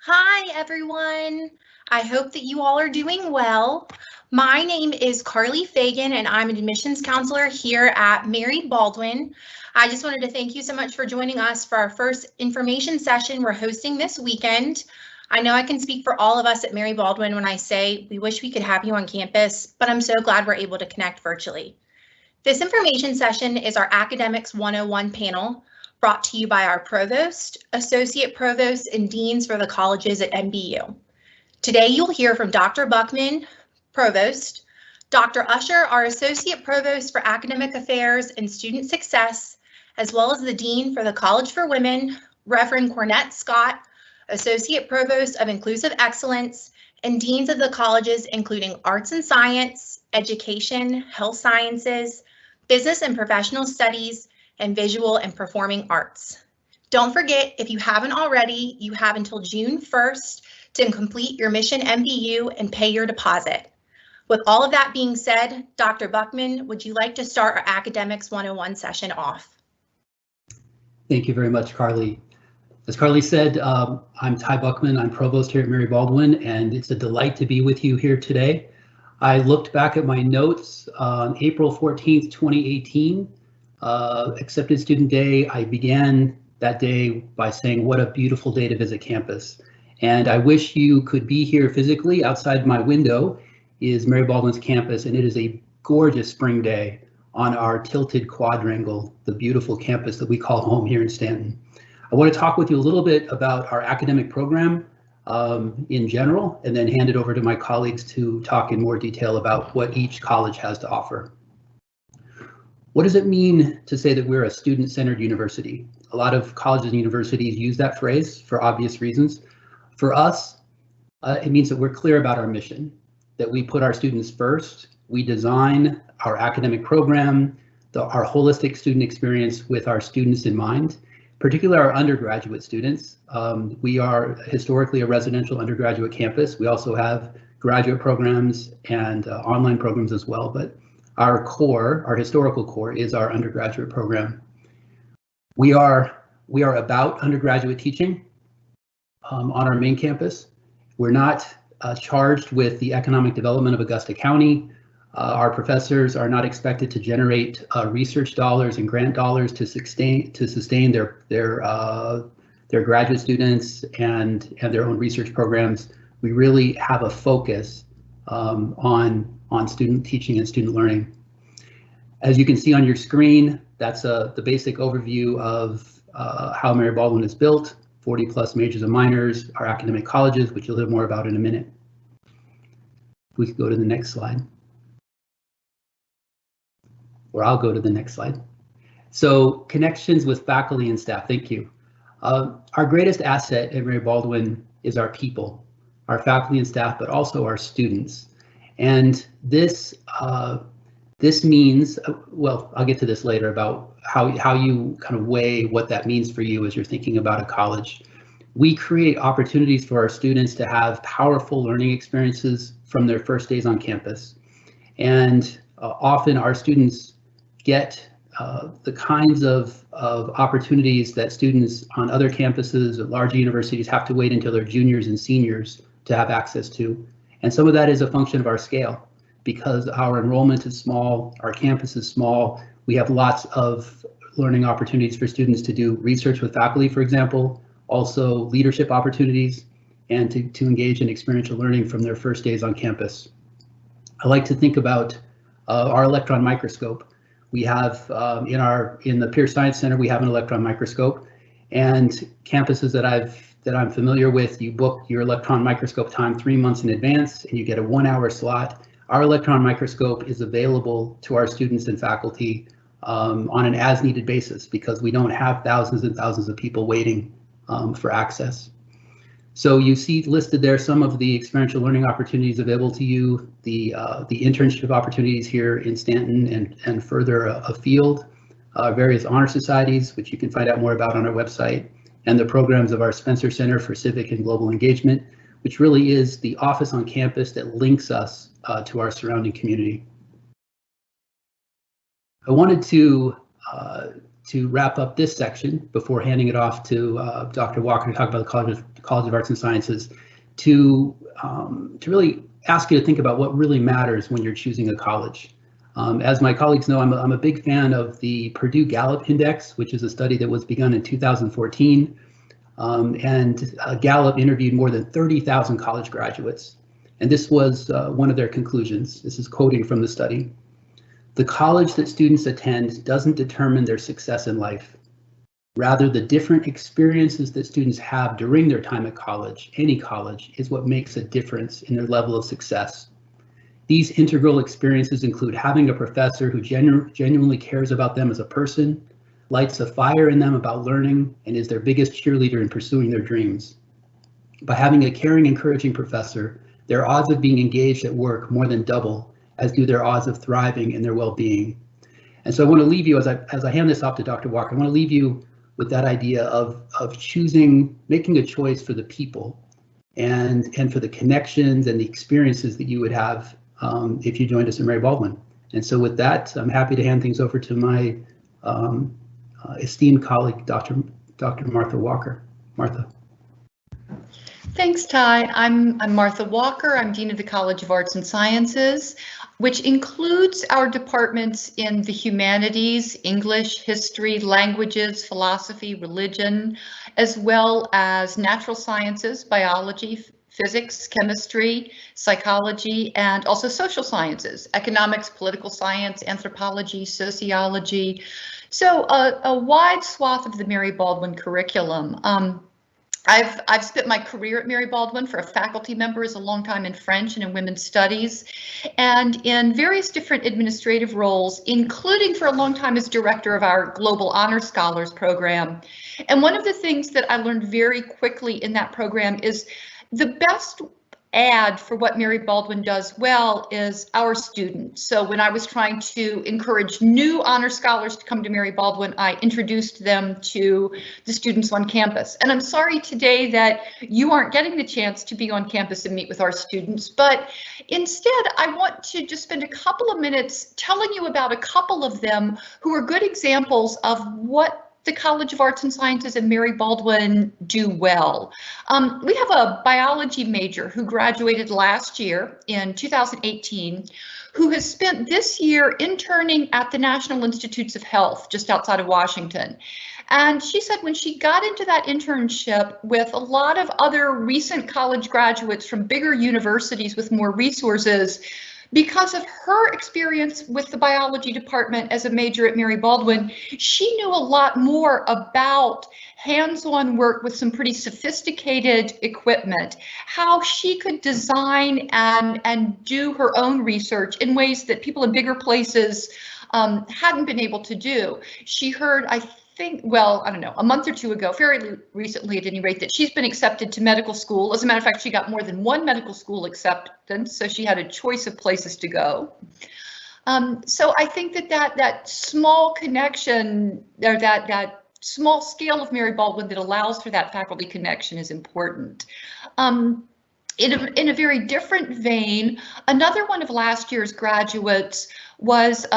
Hi, everyone. I hope that you all are doing well. My name is Carly Fagan, and I'm an admissions counselor here at Mary Baldwin. I just wanted to thank you so much for joining us for our first information session we're hosting this weekend. I know I can speak for all of us at Mary Baldwin when I say we wish we could have you on campus, but I'm so glad we're able to connect virtually. This information session is our Academics 101 panel, brought to you by our provost, associate provosts, and deans for the colleges at MBU. Today, you'll hear from Dr. Buckman, provost, Dr. Usher, our associate provost for academic affairs and student success, as well as the dean for the College for Women, Reverend Cornette Scott, associate provost of inclusive excellence, and deans of the colleges including arts and science, education, health sciences, business and professional studies, and visual and performing arts. Don't forget, if you haven't already, you have until June 1st to complete your Mission MBU and pay your deposit. With all of that being said, Dr. Buckman, would you like to start our Academics 101 session off? Thank you very much, Carly. As Carly said, I'm Ty Buckman. I'm provost here at Mary Baldwin, and it's a delight to be with you here today. I looked back at my notes on April 14th, 2018. Accepted Student Day. I began that day by saying, what a beautiful day to visit campus. And I wish you could be here physically. Outside my window is Mary Baldwin's campus, and it is a gorgeous spring day on our tilted quadrangle, the beautiful campus that we call home here in Stanton. I want to talk with you a little bit about our academic program in general, and then hand it over to my colleagues to talk in more detail about what each college has to offer. What does it mean to say that we're a student-centered university? A lot of colleges and universities use that phrase for obvious reasons. For us, it means that we're clear about our mission, that we put our students first. We design our academic program, our holistic student experience with our students in mind, particularly our undergraduate students. We are historically a residential undergraduate campus. We also have graduate programs and online programs as well, but our core, our historical core, is our undergraduate program. We are about undergraduate teaching on our main campus. We're not charged with the economic development of Augusta County. Our professors are not expected to generate research dollars and grant dollars to sustain their graduate students and their own research programs. We really have a focus on student teaching and student learning. As you can see on your screen, that's the basic overview of how Mary Baldwin is built, 40 plus majors and minors, our academic colleges, which you'll hear more about in a minute. We can go to the next slide. Or I'll go to the next slide. So connections with faculty and staff, thank you. Our greatest asset at Mary Baldwin is our people, our faculty and staff, but also our students. And this means, well, I'll get to this later about how you kind of weigh what that means for you as you're thinking about a college. We create opportunities for our students to have powerful learning experiences from their first days on campus. And often our students get the kinds of opportunities that students on other campuses at large universities have to wait until they're juniors and seniors to have access to. And some of that is a function of our scale, because our enrollment is small, our campus is small. We have lots of learning opportunities for students to do research with faculty, for example, also leadership opportunities, and to engage in experiential learning from their first days on campus. I like to think about our electron microscope. We have in the Peer Science Center, we have an electron microscope, and campuses that I'm familiar with, you book your electron microscope time 3 months in advance, and you get a 1 hour slot. Our electron microscope is available to our students and faculty on an as needed basis, because we don't have thousands and thousands of people waiting for access. So you see listed there some of the experiential learning opportunities available to you, the internship opportunities here in Stanton and further afield, various honor societies, which you can find out more about on our website, and the programs of our Spencer Center for Civic and Global Engagement, which really is the office on campus that links us to our surrounding community. I wanted to to wrap up this section before handing it off to Dr. Walker to talk about the College of Arts and Sciences, to really ask you to think about what really matters when you're choosing a college. As my colleagues know, I'm a big fan of the Purdue Gallup Index, which is a study that was begun in 2014. And Gallup interviewed more than 30,000 college graduates. And this was one of their conclusions. This is quoting from the study. The college that students attend doesn't determine their success in life. Rather, the different experiences that students have during their time at college, any college, is what makes a difference in their level of success. These integral experiences include having a professor who genuinely cares about them as a person, lights a fire in them about learning, and is their biggest cheerleader in pursuing their dreams. By having a caring, encouraging professor, their odds of being engaged at work more than double, as do their odds of thriving in their well-being. And so I want to leave you, as I hand this off to Dr. Walker, I want to leave you with that idea of choosing, making a choice for the people and for the connections and the experiences that you would have if you joined us in Mary Baldwin. And so with that, I'm happy to hand things over to my esteemed colleague, Dr. Martha Walker. Martha. Thanks, Ty. I'm Martha Walker. I'm Dean of the College of Arts and Sciences, which includes our departments in the humanities, English, history, languages, philosophy, religion, as well as natural sciences, biology, physics, chemistry, psychology, and also social sciences, economics, political science, anthropology, sociology. So a wide swath of the Mary Baldwin curriculum. I've spent my career at Mary Baldwin for a faculty member as a long time in French and in women's studies, and in various different administrative roles, including for a long time as director of our Global Honor Scholars program. And one of the things that I learned very quickly in that program is the best ad for what Mary Baldwin does well is our students. So when I was trying to encourage new honor scholars to come to Mary Baldwin, I introduced them to the students on campus. And I'm sorry today that you aren't getting the chance to be on campus and meet with our students, but instead I want to just spend a couple of minutes telling you about a couple of them who are good examples of what the College of Arts and Sciences and Mary Baldwin do well. We have a biology major who graduated last year in 2018, who has spent this year interning at the National Institutes of Health just outside of Washington. And she said when she got into that internship with a lot of other recent college graduates from bigger universities with more resources, because of her experience with the biology department as a major at Mary Baldwin, she knew a lot more about hands-on work with some pretty sophisticated equipment, how she could design and do her own research in ways that people in bigger places hadn't been able to do. She heard, I think, well, I don't know, a month or two ago, fairly recently at any rate, that she's been accepted to medical school. As a matter of fact, she got more than one medical school acceptance, so she had a choice of places to go. So I think that small connection, or that small scale of Mary Baldwin that allows for that faculty connection is important. In a very different vein, another one of last year's graduates was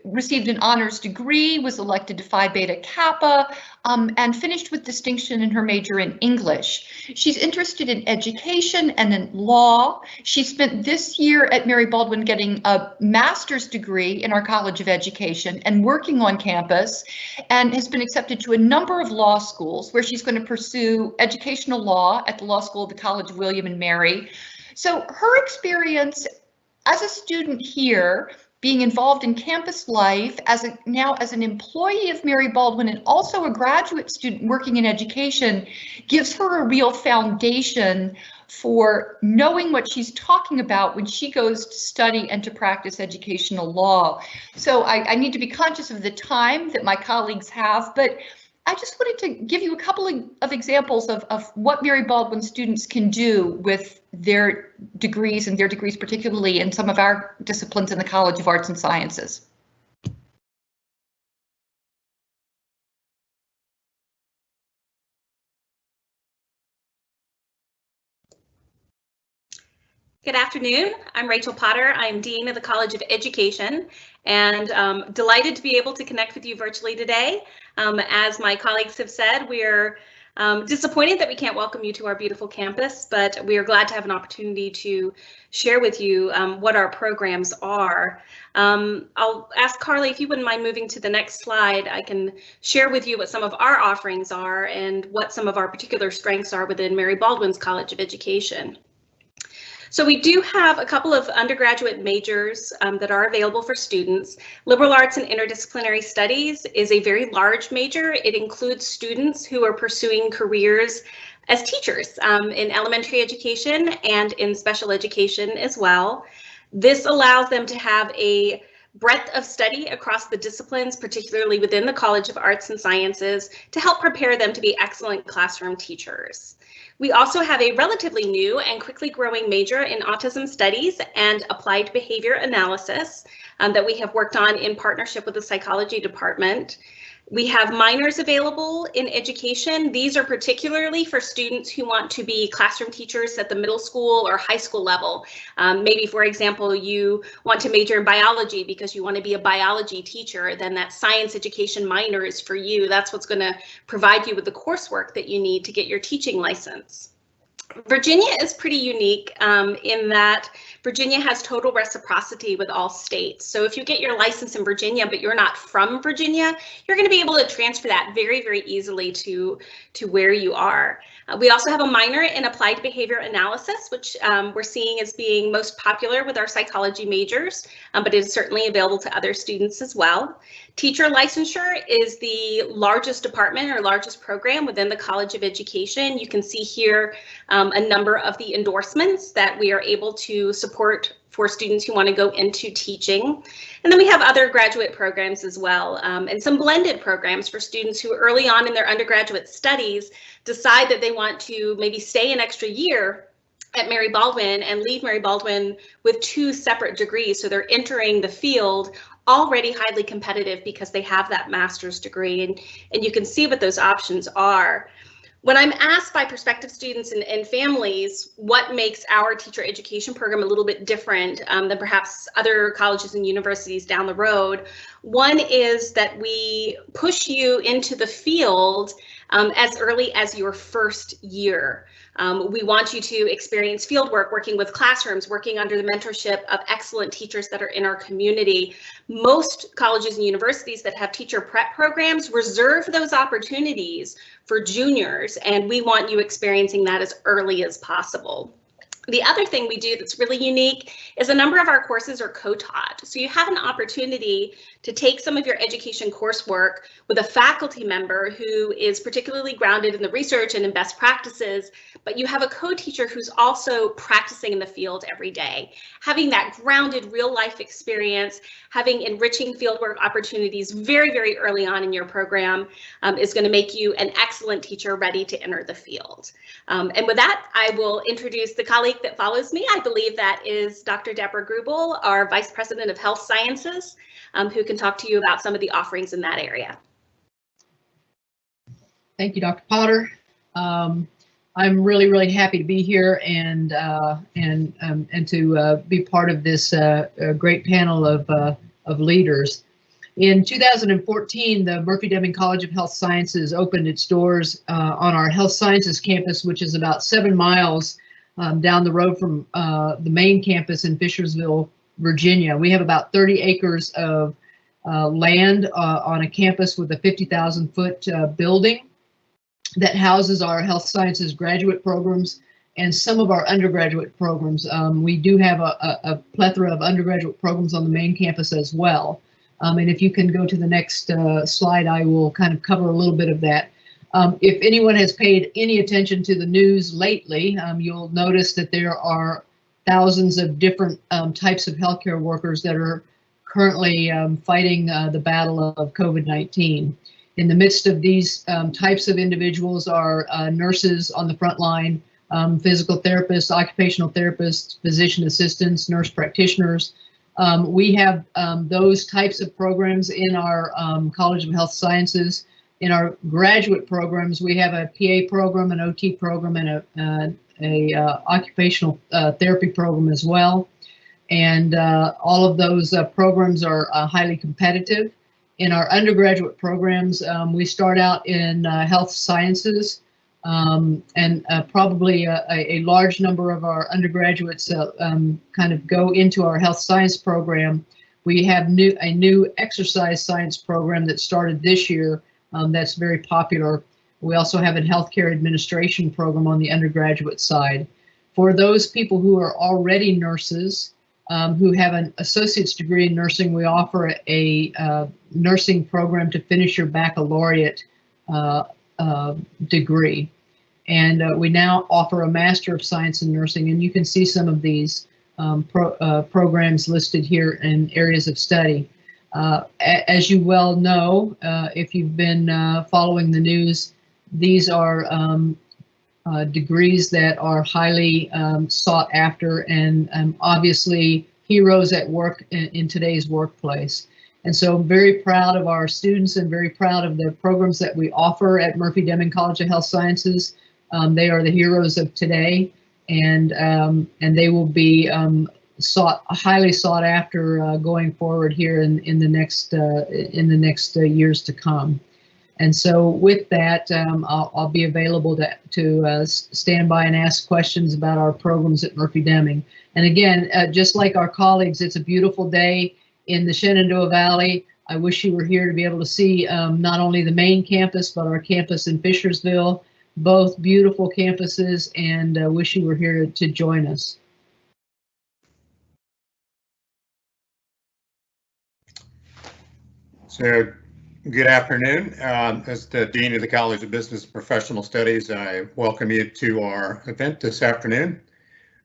received an honors degree, was elected to Phi Beta Kappa, and finished with distinction in her major in English. She's interested in education and in law. She spent this year at Mary Baldwin getting a master's degree in our College of Education and working on campus, and has been accepted to a number of law schools where she's going to pursue educational law at the Law School of the College of William and Mary. So her experience as a student here, being involved in campus life, now as an employee of Mary Baldwin and also a graduate student working in education, gives her a real foundation for knowing what she's talking about when she goes to study and to practice educational law. So I need to be conscious of the time that my colleagues have, but I just wanted to give you a couple of examples of what Mary Baldwin students can do with their degrees, and their degrees particularly in some of our disciplines in the College of Arts and Sciences. Good afternoon. I'm Rachel Potter. I'm Dean of the College of Education, and delighted to be able to connect with you virtually today. As my colleagues have said, we're disappointed that we can't welcome you to our beautiful campus, but we are glad to have an opportunity to share with you what our programs are. I'll ask Carly if you wouldn't mind moving to the next slide. I can share with you what some of our offerings are and what some of our particular strengths are within Mary Baldwin's College of Education. So we do have a couple of undergraduate majors that are available for students. Liberal arts and interdisciplinary studies is a very large major. It includes students who are pursuing careers as teachers in elementary education and in special education as well. This allows them to have a breadth of study across the disciplines, particularly within the College of Arts and Sciences, to help prepare them to be excellent classroom teachers. We also have a relatively new and quickly growing major in autism studies and applied behavior analysis that we have worked on in partnership with the psychology department. We have minors available in education. These are particularly for students who want to be classroom teachers at the middle school or high school level. Maybe, for example, you want to major in biology because you want to be a biology teacher, then that science education minor is for you. That's what's going to provide you with the coursework that you need to get your teaching license. Virginia is pretty unique in that Virginia has total reciprocity with all states. So if you get your license in Virginia, but you're not from Virginia, you're going to be able to transfer that very, very easily to where you are. We also have a minor in applied behavior analysis, which we're seeing as being most popular with our psychology majors, but it is certainly available to other students as well. Teacher licensure is the largest department or largest program within the College of Education. You can see here a number of the endorsements that we are able to support for students who want to go into teaching. And then we have other graduate programs as well, and some blended programs for students who early on in their undergraduate studies decide that they want to maybe stay an extra year at Mary Baldwin and leave Mary Baldwin with 2 separate degrees. So they're entering the field already highly competitive because they have that master's degree, and you can see what those options are. When I'm asked by prospective students and families what makes our teacher education program a little bit different than perhaps other colleges and universities down the road, one is that we push you into the field as early as your first year. We want you to experience field work, working with classrooms, working under the mentorship of excellent teachers that are in our community. Most colleges and universities that have teacher prep programs reserve those opportunities for juniors, and we want you experiencing that as early as possible. The other thing we do that's really unique is a number of our courses are co-taught. So you have an opportunity to take some of your education coursework with a faculty member who is particularly grounded in the research and in best practices, but you have a co-teacher who's also practicing in the field every day. Having that grounded real life experience, having enriching fieldwork opportunities very, very early on in your program is going to make you an excellent teacher ready to enter the field. And with that, I will introduce the colleague that follows me. I believe that is Dr. Deborah Grubel, our Vice President of Health Sciences, who can talk to you about some of the offerings in that area. Thank you, Dr. Potter. I'm really happy to be here and to be part of this great panel of leaders. In 2014, the Murphy-Deming College of Health Sciences opened its doors on our Health Sciences campus, which is about 7 miles down the road from the main campus in Fishersville, Virginia. We have about 30 acres of land on a campus with a 50,000-foot building that houses our health sciences graduate programs and some of our undergraduate programs. We do have a plethora of undergraduate programs on the main campus as well. And if you can go to the next slide, I will kind of cover a little bit of that. If anyone has paid any attention to the news lately, you'll notice that there are thousands of different types of healthcare workers that are currently fighting the battle of COVID-19. In the midst of these types of individuals are nurses on the front line, physical therapists, occupational therapists, physician assistants, nurse practitioners. We have those types of programs in our College of Health Sciences. In our graduate programs, we have a PA program, an OT program, and a occupational therapy program as well. And all of those programs are highly competitive. In our undergraduate programs, we start out in health sciences, and probably a large number of our undergraduates kind of go into our health science program. We have a new exercise science program that started this year that's very popular. We also have a healthcare administration program on the undergraduate side. For those people who are already nurses, who have an associate's degree in nursing, we offer a nursing program to finish your baccalaureate degree. And we now offer a Master of Science in Nursing, and you can see some of these programs listed here in areas of study. As you well know, if you've been following the news, these are degrees that are highly sought after and obviously heroes at work in today's workplace. And so I'm very proud of our students and very proud of the programs that we offer at Murphy-Deming College of Health Sciences. They are the heroes of today, and they will be highly sought after going forward here in the next years to come. And so with that, I'll be available to stand by and ask questions about our programs at Murphy-Deming. And again, just like our colleagues, it's a beautiful day in the Shenandoah Valley. I wish you were here to be able to see not only the main campus, but our campus in Fishersville, both beautiful campuses, and wish you were here to join us. So, good afternoon. As the Dean of the College of Business and Professional Studies, I welcome you to our event this afternoon.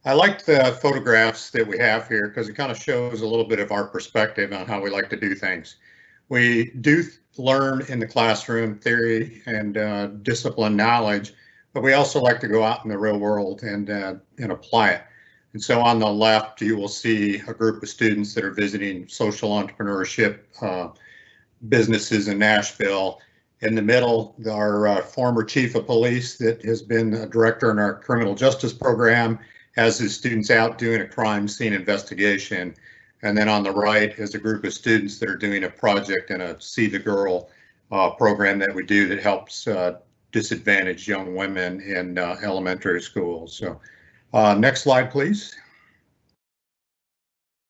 I liked the photographs that we have here because it kind of shows a little bit of our perspective on how we like to do things. We do learn in the classroom theory and discipline knowledge, but we also like to go out in the real world and apply it. And so on the left, you will see a group of students that are visiting social entrepreneurship businesses in Nashville. In the middle, our former chief of police that has been a director in our criminal justice program has his students out doing a crime scene investigation. And then on the right is a group of students that are doing a project in a See the Girl program that we do that helps disadvantaged young women in elementary schools. So next slide, please.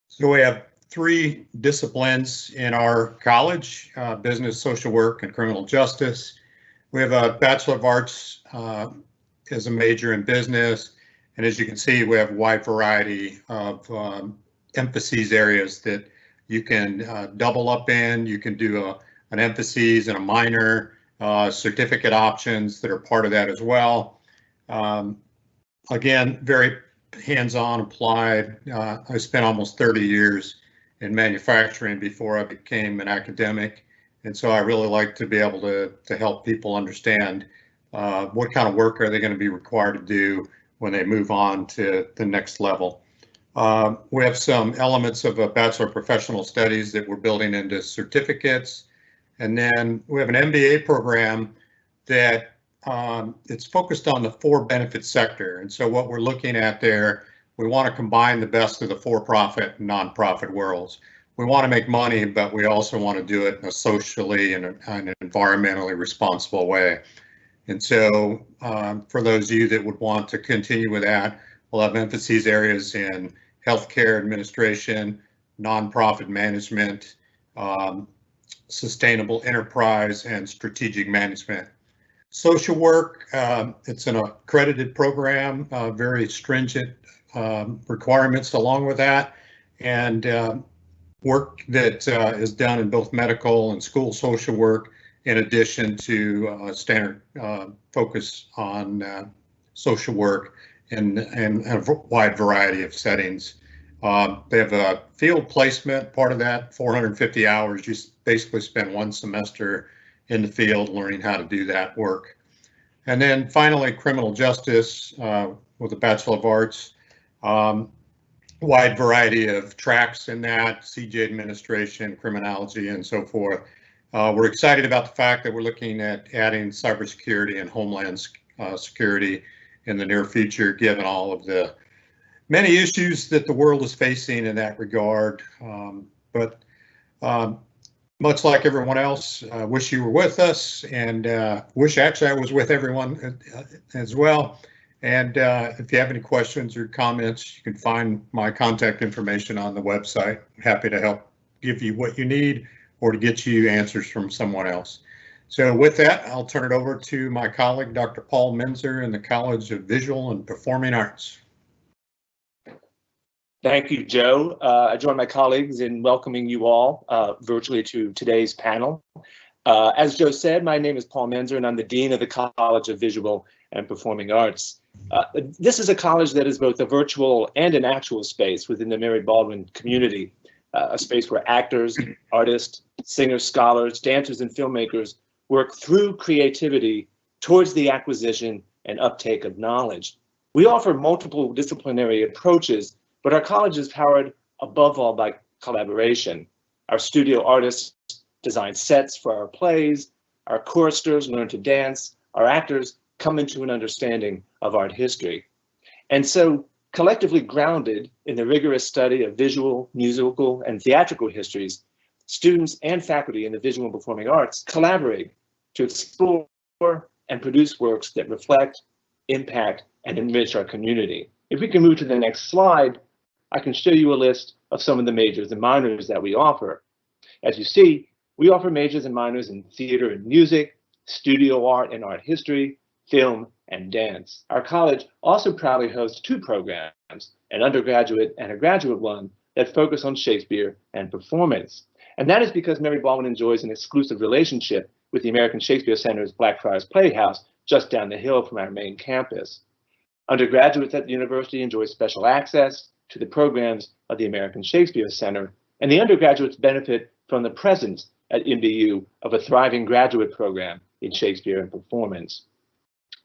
So we have 3 disciplines in our college, business, social work, and criminal justice. We have a Bachelor of Arts as a major in business. And as you can see, we have a wide variety of emphases areas that you can double up in. You can do an emphasis and a minor, certificate options that are part of that as well. Again, very hands-on, applied. I spent almost 30 years in manufacturing before I became an academic. And so I really like to be able to help people understand what kind of work are they going to be required to do when they move on to the next level. We have some elements of a Bachelor of Professional Studies that we're building into certificates. And then we have an MBA program that it's focused on the for-benefit sector. And so what we're looking at there, we want to combine the best of the for-profit and nonprofit worlds. We want to make money, but we also want to do it in a socially and an environmentally responsible way. And so for those of you that would want to continue with that, we'll have emphases areas in healthcare administration, nonprofit management, sustainable enterprise, and strategic management. Social work, it's an accredited program, very stringent requirements along with that, and work that is done in both medical and school social work, in addition to standard focus on social work in a wide variety of settings. They have a field placement, part of that, 450 hours. You basically spend 1 semester in the field learning how to do that work. And then finally, criminal justice with a Bachelor of Arts. Wide variety of tracks in that, CJ administration, criminology, and so forth. We're excited about the fact that we're looking at adding cybersecurity and homeland security in the near future, given all of the many issues that the world is facing in that regard. Much like everyone else, I wish you were with us, and wish actually I was with everyone as well. And if you have any questions or comments, you can find my contact information on the website. I'm happy to help give you what you need or to get you answers from someone else. So with that, I'll turn it over to my colleague, Dr. Paul Menzer in the College of Visual and Performing Arts. Thank you, Joe. I join my colleagues in welcoming you all virtually to today's panel. As Joe said, my name is Paul Menzer, and I'm the Dean of the College of Visual and Performing Arts. This is a college that is both a virtual and an actual space within the Mary Baldwin community, a space where actors, artists, singers, scholars, dancers, and filmmakers work through creativity towards the acquisition and uptake of knowledge. We offer multiple disciplinary approaches, but our college is powered above all by collaboration. Our studio artists design sets for our plays, our choristers learn to dance, our actors come into an understanding of art history. And so, collectively grounded in the rigorous study of visual, musical, and theatrical histories, students and faculty in the visual and performing arts collaborate to explore and produce works that reflect, impact, and enrich our community. If we can move to the next slide, I can show you a list of some of the majors and minors that we offer. As you see, we offer majors and minors in theater and music, studio art and art history, film, and dance. Our college also proudly hosts 2 programs, an undergraduate and a graduate one, that focus on Shakespeare and performance. And that is because Mary Baldwin enjoys an exclusive relationship with the American Shakespeare Center's Blackfriars Playhouse just down the hill from our main campus. Undergraduates at the university enjoy special access to the programs of the American Shakespeare Center, and the undergraduates benefit from the presence at MBU of a thriving graduate program in Shakespeare and performance.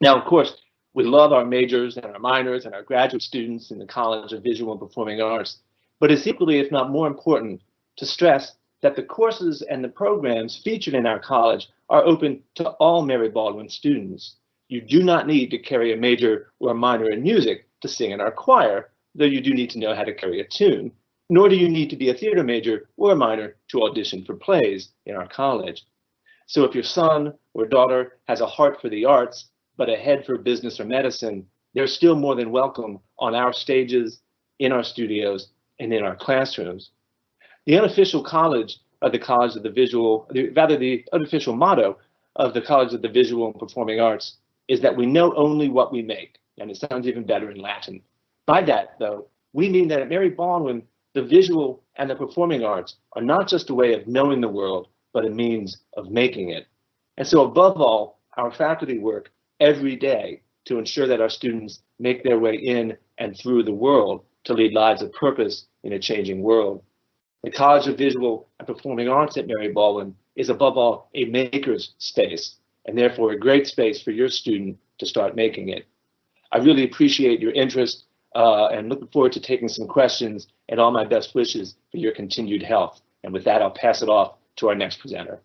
Now, of course, we love our majors and our minors and our graduate students in the College of Visual and Performing Arts, but it's equally, if not more important, to stress that the courses and the programs featured in our college are open to all Mary Baldwin students. You do not need to carry a major or a minor in music to sing in our choir, though you do need to know how to carry a tune, nor do you need to be a theater major or a minor to audition for plays in our college. So if your son or daughter has a heart for the arts, but a head for business or medicine, they're still more than welcome on our stages, in our studios, and in our classrooms. The unofficial college of the College of the Visual, rather the unofficial motto of the College of the Visual and Performing Arts is that we know only what we make, and it sounds even better in Latin. By that, though, we mean that at Mary Baldwin, the visual and the performing arts are not just a way of knowing the world, but a means of making it. And so above all, our faculty work every day to ensure that our students make their way in and through the world to lead lives of purpose in a changing world. The College of Visual and Performing Arts at Mary Baldwin is above all a maker's space, and therefore a great space for your student to start making it. I really appreciate your interest and looking forward to taking some questions, and all my best wishes for your continued health. And with that, I'll pass it off to our next presenter.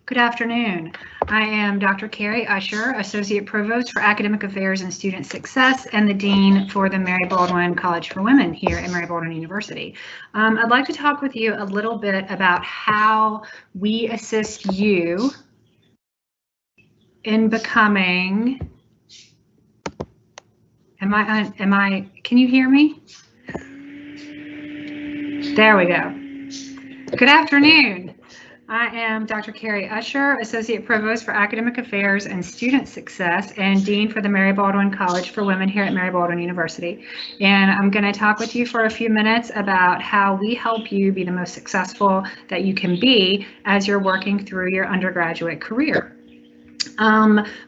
Good afternoon. I am Dr. Carrie Usher, Associate Provost for Academic Affairs and Student Success and the Dean for the Mary Baldwin College for Women here at Mary Baldwin University. I'd like to talk with you a little bit about how we assist you in becoming, can you hear me? There we go. Good afternoon. I am Dr. Carrie Usher, Associate Provost for Academic Affairs and Student Success and Dean for the Mary Baldwin College for Women here at Mary Baldwin University. And I'm going to talk with you for a few minutes about how we help you be the most successful that you can be as you're working through your undergraduate career.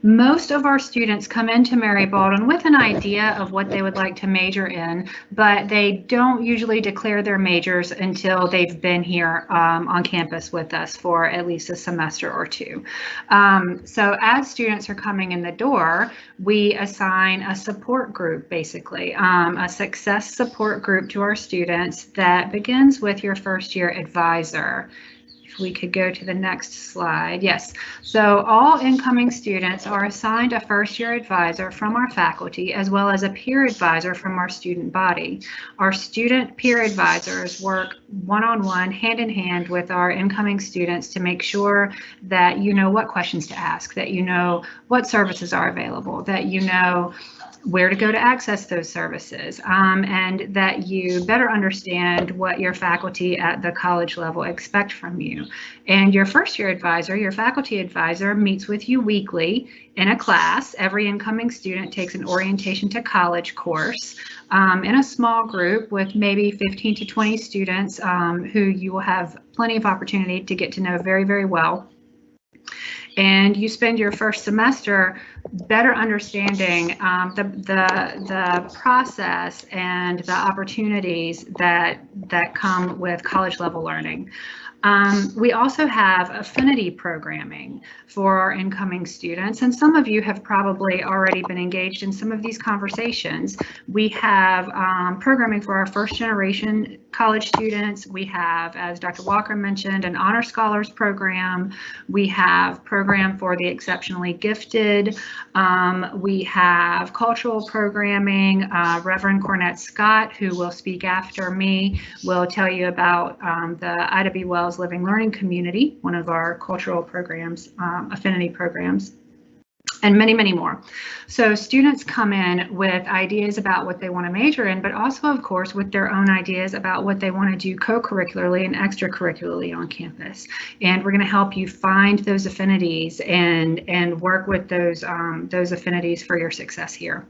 Most of our students come into Mary Baldwin with an idea of what they would like to major in, but they don't usually declare their majors until they've been here on campus with us for at least a semester or two. So as students are coming in the door, we assign a support group, basically, a success support group to our students that begins with your first year advisor. We could go to the next slide. Yes, so all incoming students are assigned a first year advisor from our faculty, as well as a peer advisor from our student body. Our student peer advisors work one-on-one, hand-in-hand with our incoming students to make sure that you know what questions to ask, that you know what services are available, that you know where to go to access those services, and that you better understand what your faculty at the college level expect from you. And your first year advisor, your faculty advisor, meets with you weekly in a class. Every incoming student takes an orientation to college course in a small group with maybe 15 to 20 students who you will have plenty of opportunity to get to know very, very well. And you spend your first semester better understanding the process and the opportunities that come with college level learning. We also have affinity programming for our incoming students, and some of you have probably already been engaged in some of these conversations. We have programming for our first generation college students. We have, as Dr. Walker mentioned, an Honor Scholars program. We have program for the exceptionally gifted. We have cultural programming. Reverend Cornette Scott, who will speak after me, will tell you about the ITB Wells Living Learning Community, one of our cultural programs, affinity programs, and many, many more. So students come in with ideas about what they want to major in, but also, of course, with their own ideas about what they want to do co-curricularly and extracurricularly on campus. And we're going to help you find those affinities and work with those affinities for your success here.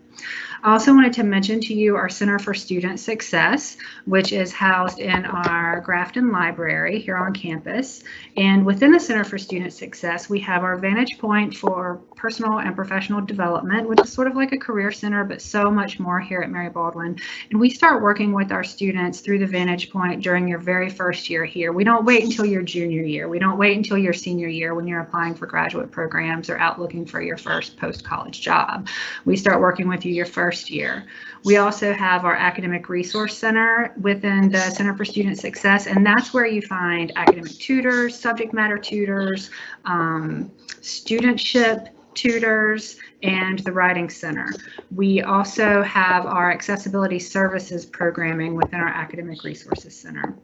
I also wanted to mention to you our Center for Student Success, which is housed in our Grafton Library here on campus. And within the Center for Student Success, we have our Vantage Point for personal and professional development, which is sort of like a career center, but so much more here at Mary Baldwin. And we start working with our students through the Vantage Point during your very first year here. We don't wait until your junior year. We don't wait until your senior year when you're applying for graduate programs or out looking for your first post-college job. We start working with you your first year. We also have our Academic Resource Center within the Center for Student Success, and that's where you find academic tutors, subject matter tutors, studentship tutors, and the Writing Center. We also have our Accessibility Services programming within our Academic Resources Center.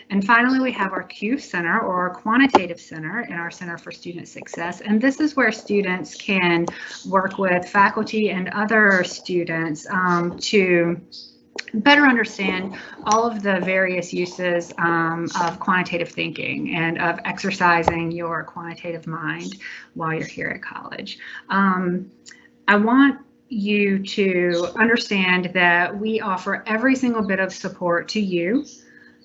And finally, we have our Q Center, or our Quantitative Center, in our Center for Student Success. And this is where students can work with faculty and other students to better understand all of the various uses of quantitative thinking and of exercising your quantitative mind while you're here at college. I want you to understand that we offer every single bit of support to you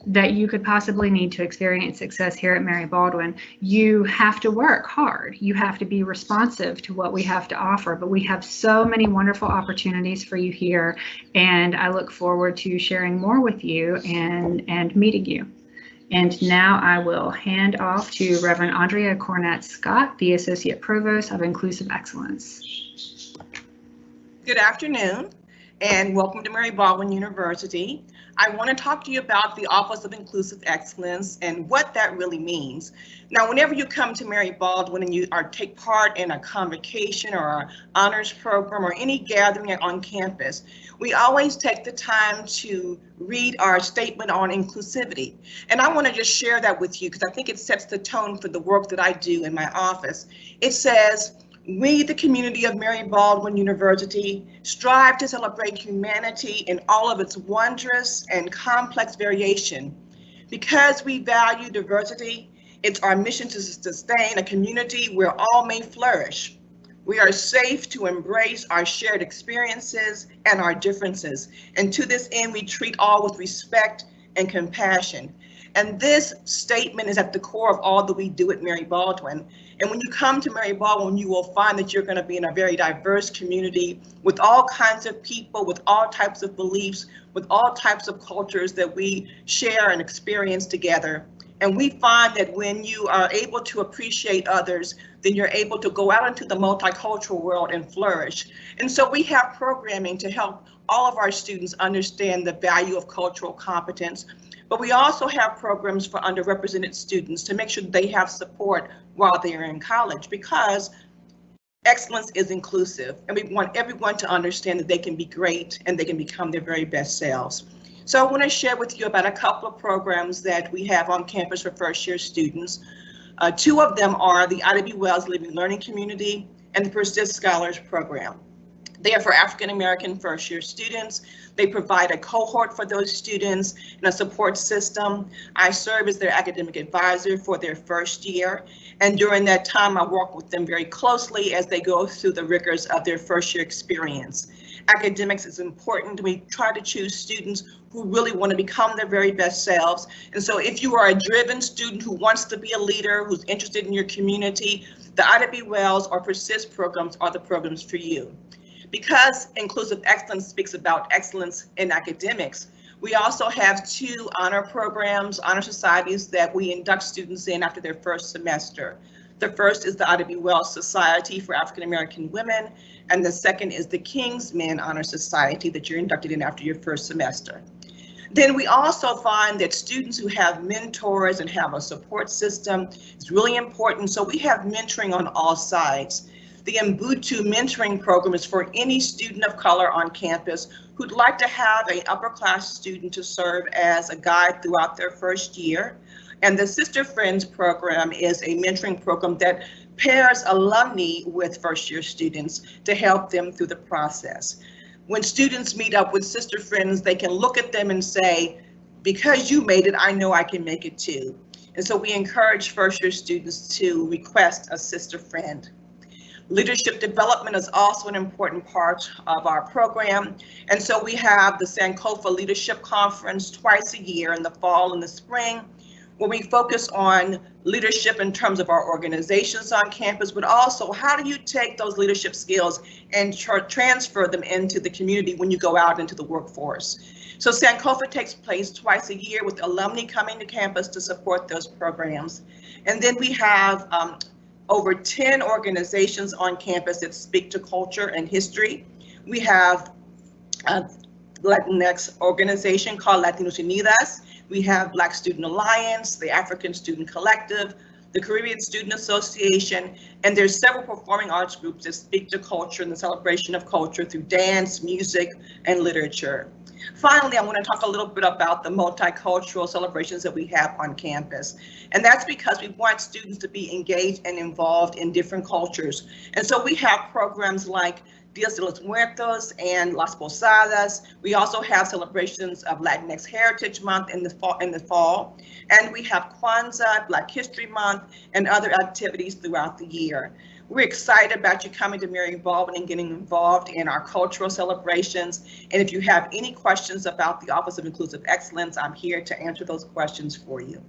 that you could possibly need to experience success here at Mary Baldwin. You have to work hard. You have to be responsive to what we have to offer, but we have so many wonderful opportunities for you here, and I look forward to sharing more with you and meeting you. And now I will hand off to Reverend Andrea Cornette Scott, the Associate Provost of Inclusive Excellence. Good afternoon, and welcome to Mary Baldwin University. I want to talk to you about the Office of Inclusive Excellence and what that really means. Now, whenever you come to Mary Baldwin and you take part in a convocation or an honors program or any gathering on campus, we always take the time to read our statement on inclusivity. And I want to just share that with you because I think it sets the tone for the work that I do in my office. It says, "We, the community of Mary Baldwin University, strive to celebrate humanity in all of its wondrous and complex variation. Because we value diversity, it's our mission to sustain a community where all may flourish. We are safe to embrace our shared experiences and our differences. And to this end, we treat all with respect and compassion." And this statement is at the core of all that we do at Mary Baldwin. And when you come to Mary Baldwin, you will find that you're going to be in a very diverse community with all kinds of people, with all types of beliefs, with all types of cultures that we share and experience together. And we find that when you are able to appreciate others, then you're able to go out into the multicultural world and flourish. And so we have programming to help all of our students understand the value of cultural competence. But we also have programs for underrepresented students to make sure they have support while they are in college, because excellence is inclusive, and we want everyone to understand that they can be great and they can become their very best selves. So I want to share with you about a couple of programs that we have on campus for first-year students. Two of them are the ITB Wells Living Learning Community and the Persist Scholars Program. They are for African American first-year students. They provide a cohort for those students and a support system. I serve as their academic advisor for their first year. And during that time, I work with them very closely as they go through the rigors of their first year experience. Academics is important. We try to choose students who really want to become their very best selves. And so if you are a driven student who wants to be a leader, who's interested in your community, the ITB Wells or Persist programs are the programs for you. Because Inclusive Excellence speaks about excellence in academics, we also have two honor programs, honor societies that we induct students in after their first semester. The first is the ITB Wells Society for African American Women, and the second is the Kingsmen Honor Society that you're inducted in after your first semester. Then we also find that students who have mentors and have a support system is really important. So we have mentoring on all sides. The MBU mentoring program is for any student of color on campus who'd like to have an upper class student to serve as a guide throughout their first year. And the Sister Friends program is a mentoring program that pairs alumni with first year students to help them through the process. When students meet up with Sister Friends, they can look at them and say, because you made it, I know I can make it too. And so we encourage first year students to request a Sister Friend. Leadership development is also an important part of our program. And so we have the Sankofa Leadership Conference twice a year in the fall and the spring, where we focus on leadership in terms of our organizations on campus, but also how do you take those leadership skills and transfer them into the community when you go out into the workforce. So Sankofa takes place twice a year with alumni coming to campus to support those programs. And then we have over 10 organizations on campus that speak to culture and history. We have a Latinx organization called Latinos Unidas. We have Black Student Alliance, the African Student Collective, the Caribbean Student Association, and there's several performing arts groups that speak to culture and the celebration of culture through dance, music, and literature. Finally, I want to talk a little bit about the multicultural celebrations that we have on campus. And that's because we want students to be engaged and involved in different cultures. And so we have programs like Dias de los Muertos and Las Posadas. We also have celebrations of Latinx Heritage Month in the fall. And we have Kwanzaa, Black History Month, and other activities throughout the year. We're excited about you coming to Mary Baldwin and getting involved in our cultural celebrations. And if you have any questions about the Office of Inclusive Excellence, I'm here to answer those questions for you.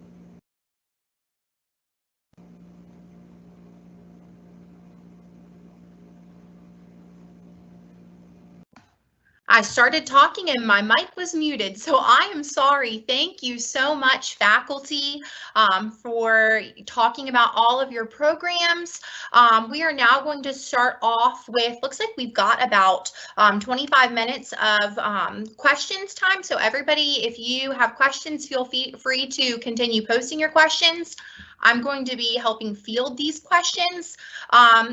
I started talking and my mic was muted, so I am sorry. Thank you so much, faculty, for talking about all of your programs. We are now going to start off with, looks like we've got about 25 minutes of questions time. So everybody, if you have questions, feel free to continue posting your questions. I'm going to be helping field these questions.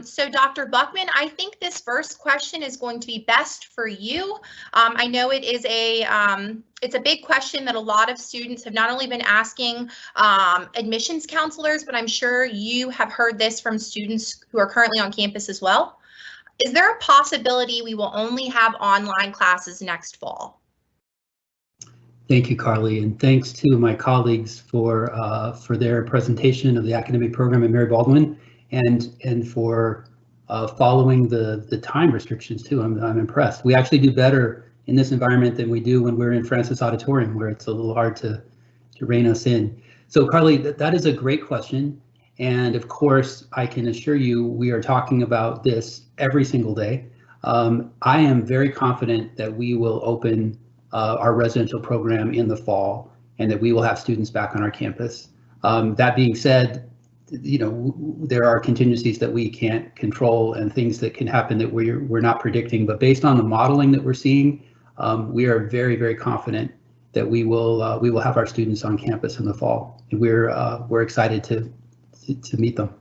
So Dr. Buckman, I think this first question is going to be best for you. I know it is it's a big question that a lot of students have not only been asking admissions counselors, but I'm sure you have heard this from students who are currently on campus as well. Is there a possibility we will only have online classes next fall? Thank you, Carly, and thanks to my colleagues for their presentation of the academic program at Mary Baldwin, and for following the time restrictions too. I'm impressed. We actually do better in this environment than we do when we're in Francis Auditorium, where it's a little hard to rein us in. So Carly, that is a great question. And of course, I can assure you we are talking about this every single day. I am very confident that we will open our residential program in the fall and that we will have students back on our campus. That being said, you know, there are contingencies that we can't control and things that can happen that we're not predicting. But based on the modeling that we're seeing, we are very, very confident that we will have our students on campus in the fall. And we're excited to meet them.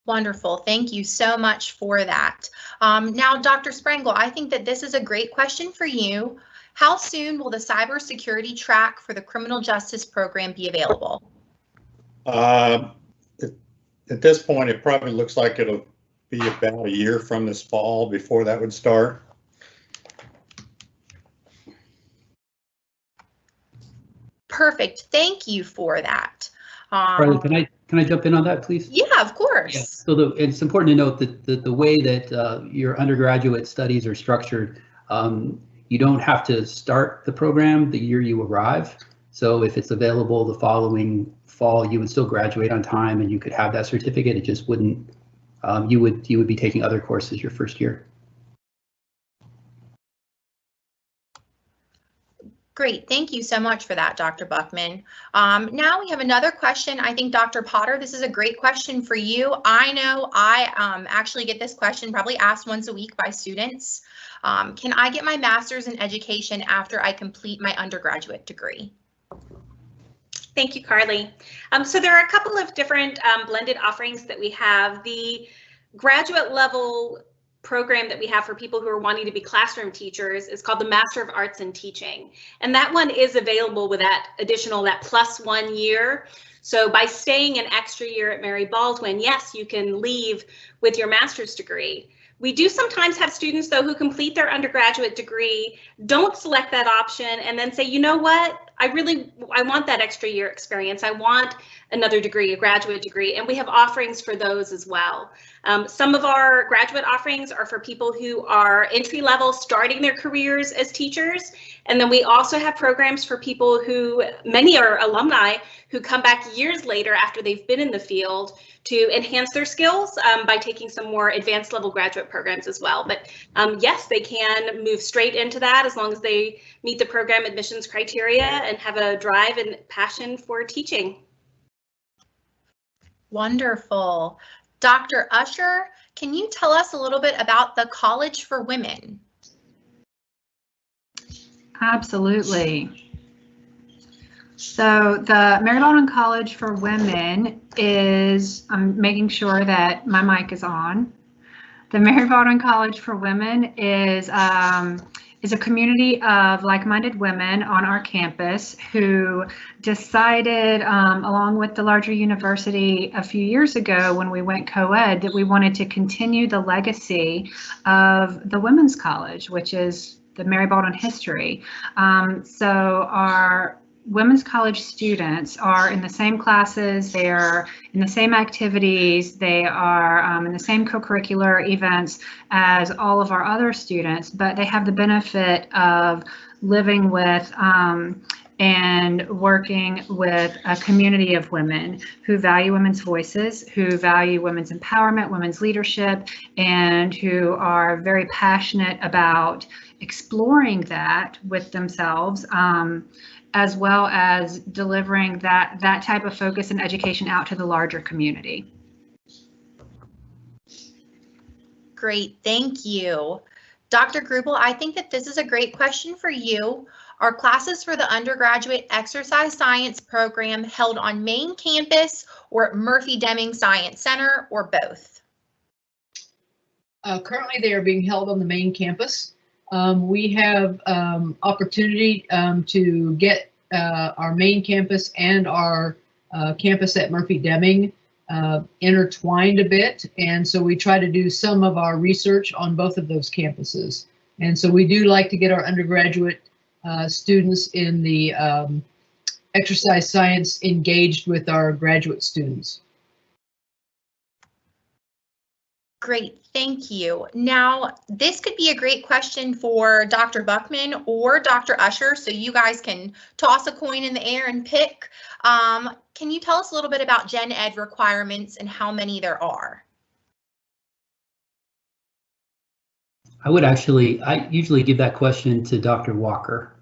Wonderful. Thank you so much for that. Now, Dr. Sprengel, I think that this is a great question for you. How soon will the cybersecurity track for the criminal justice program be available? At this point, it probably looks like it'll be about a year from this fall before that would start. Perfect. Thank you for that. Carly, can I jump in on that, please? Yeah, of course. Yeah. So it's important to note that the way that your undergraduate studies are structured, you don't have to start the program the year you arrive. So if it's available the following fall, you would still graduate on time and you could have that certificate. It just wouldn't, you would be taking other courses your first year. Great, thank you so much for that, Dr. Buckman. Now we have another question. I think Dr. Potter, this is a great question for you. I know I actually get this question probably asked once a week by students. Can I get my master's in education after I complete my undergraduate degree? Thank you, Carly. So there are a couple of different blended offerings that we have. The graduate level program that we have for people who are wanting to be classroom teachers is called the Master of Arts in Teaching. And that one is available with that +1 year. So by staying an extra year at Mary Baldwin, yes, you can leave with your master's degree. We do sometimes have students, though, who complete their undergraduate degree, don't select that option, and then say, you know what, I want that extra year experience. I want another degree, a graduate degree, and we have offerings for those as well. Some of our graduate offerings are for people who are entry level, starting their careers as teachers. And then we also have programs for people who, many are alumni, who come back years later after they've been in the field to enhance their skills by taking some more advanced level graduate programs as well. But yes, they can move straight into that as long as they meet the program admissions criteria and have a drive and passion for teaching. Wonderful. Dr. Usher, can you tell us a little bit about the College for Women? Absolutely. So the Mary Baldwin College for Women is, I'm making sure that my mic is on. The Mary Baldwin College for Women is a community of like-minded women on our campus who decided, along with the larger university a few years ago when we went co-ed, that we wanted to continue the legacy of the Women's College, which is the Mary Baldwin history. So our Women's College students are in the same classes, they are in the same activities, they are in the same co-curricular events as all of our other students, but they have the benefit of living with and working with a community of women who value women's voices, who value women's empowerment, women's leadership, and who are very passionate about exploring that with themselves, as well as delivering that type of focus and education out to the larger community. Great, thank you. Dr. Grubel, I think that this is a great question for you. Are classes for the undergraduate exercise science program held on main campus or at Murphy-Deming Science Center, or both? Currently, they are being held on the main campus. We have opportunity to get our main campus and our campus at Murphy-Deming intertwined a bit, and so we try to do some of our research on both of those campuses. And so we do like to get our undergraduate students in the exercise science engaged with our graduate students. Great, thank you. Now, this could be a great question for Dr. Buckman or Dr. Usher, so you guys can toss a coin in the air and pick. Can you tell us a little bit about Gen Ed requirements and how many there are? I usually give that question to Dr. Walker.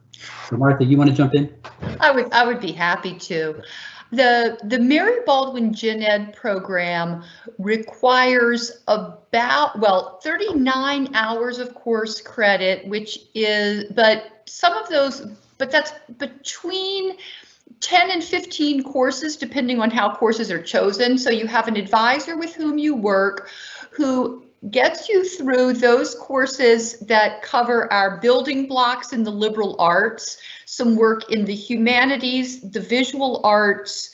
So Martha, you want to jump in? I would be happy to. The Mary Baldwin Gen Ed program requires about, well, 39 hours of course credit, which is, but some of those, but that's between 10 and 15 courses, depending on how courses are chosen. So you have an advisor with whom you work who gets you through those courses that cover our building blocks in the liberal arts, some work in the humanities, the visual arts,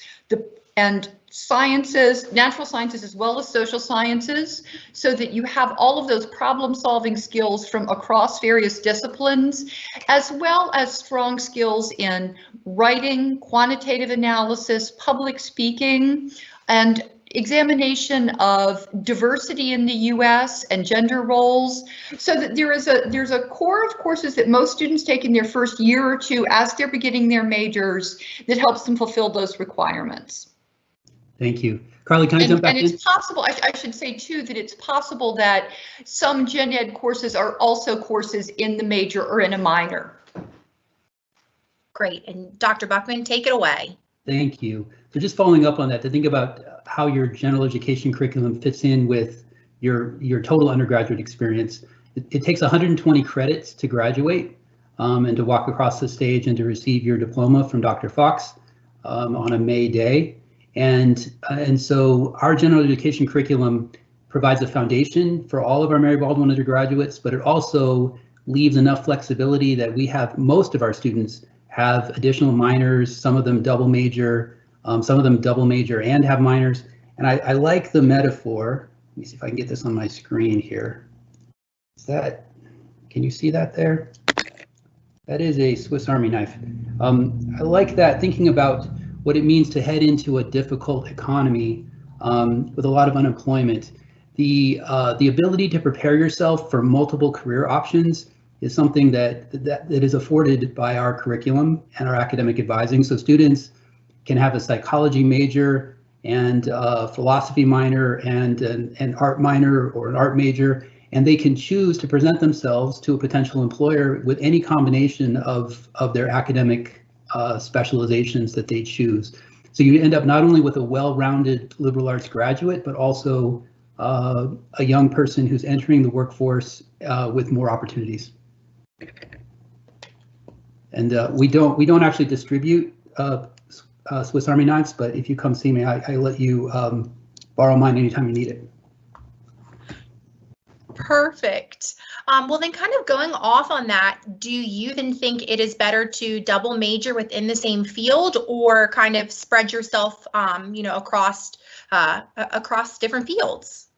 and sciences, natural sciences, as well as social sciences, so that you have all of those problem-solving skills from across various disciplines, as well as strong skills in writing, quantitative analysis, public speaking, and examination of diversity in the US and gender roles, so that there's a core of courses that most students take in their first year or two as they're beginning their majors that helps them fulfill those requirements. Thank you. Carly, can I jump back in? And it's possible, I should say too, that it's possible that some Gen Ed courses are also courses in the major or in a minor. Great, and Dr. Buckman, take it away. Thank you. So just following up on that, to think about how your general education curriculum fits in with your total undergraduate experience, it takes 120 credits to graduate and to walk across the stage and to receive your diploma from Dr. Fox on a May day. And so our general education curriculum provides a foundation for all of our Mary Baldwin undergraduates, but it also leaves enough flexibility that we have most of our students have additional minors, some of them double major and have minors. And I like the metaphor. Let me see if I can get this on my screen here. Can you see that there? That is a Swiss Army knife. I like that, thinking about what it means to head into a difficult economy with a lot of unemployment. The ability to prepare yourself for multiple career options is something that is afforded by our curriculum and our academic advising. So students can have a psychology major and a philosophy minor and an art minor or an art major, and they can choose to present themselves to a potential employer with any combination of their academic specializations that they choose. So you end up not only with a well-rounded liberal arts graduate, but also a young person who's entering the workforce with more opportunities. And we don't actually distribute Swiss Army knives, but if you come see me, I let you borrow mine anytime you need it. Perfect. Well, then kind of going off on that, do you then think it is better to double major within the same field or kind of spread yourself, across different fields?